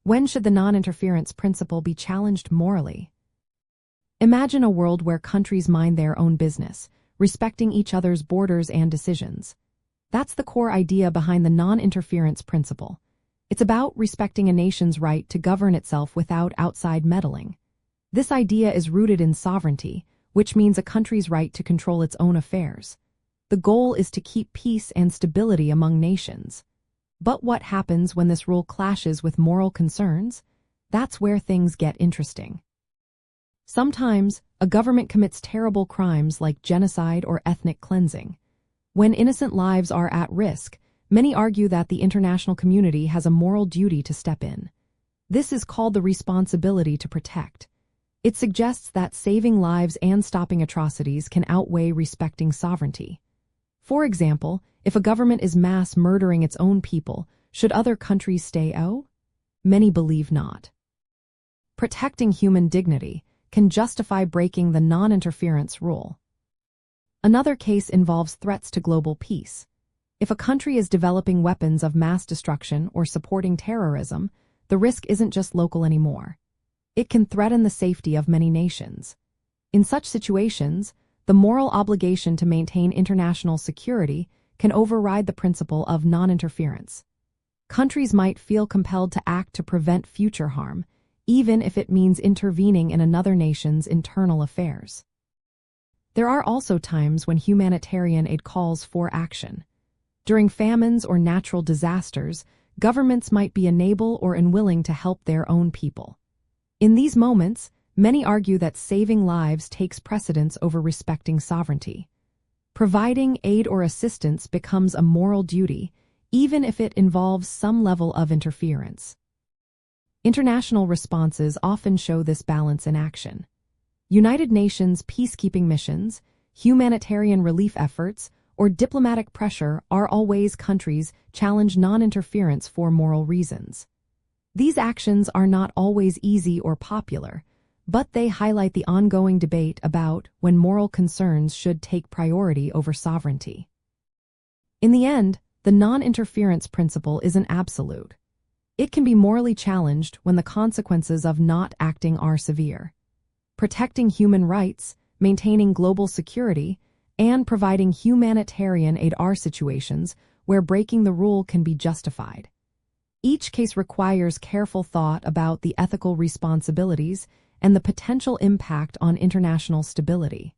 When should the non-interference principle be challenged morally? Imagine a world where countries mind their own business, respecting each other's borders and decisions. That's the core idea behind the non-interference principle. It's about respecting a nation's right to govern itself without outside meddling. This idea is rooted in sovereignty, which means a country's right to control its own affairs. The goal is to keep peace and stability among nations. But what happens when this rule clashes with moral concerns? That's where things get interesting. Sometimes, a government commits terrible crimes like genocide or ethnic cleansing. When innocent lives are at risk, many argue that the international community has a moral duty to step in. This is called the responsibility to protect. It suggests that saving lives and stopping atrocities can outweigh respecting sovereignty. For example, if a government is mass murdering its own people, should other countries stay out? Many believe not. Protecting human dignity can justify breaking the non-interference rule. Another case involves threats to global peace. If a country is developing weapons of mass destruction or supporting terrorism, the risk isn't just local anymore. It can threaten the safety of many nations. In such situations, the moral obligation to maintain international security can override the principle of non-interference. Countries might feel compelled to act to prevent future harm, even if it means intervening in another nation's internal affairs. There are also times when humanitarian aid calls for action. During famines or natural disasters, governments might be unable or unwilling to help their own people. In these moments, many argue that saving lives takes precedence over respecting sovereignty. Providing aid or assistance becomes a moral duty, even if it involves some level of interference. International responses often show this balance in action. United Nations peacekeeping missions, humanitarian relief efforts, or diplomatic pressure are all ways countries challenge non-interference for moral reasons. These actions are not always easy or popular, but they highlight the ongoing debate about when moral concerns should take priority over sovereignty. In the end, the non-interference principle isn't absolute. It can be morally challenged when the consequences of not acting are severe. Protecting human rights, maintaining global security, and providing humanitarian aid are situations where breaking the rule can be justified. Each case requires careful thought about the ethical responsibilities and the potential impact on international stability.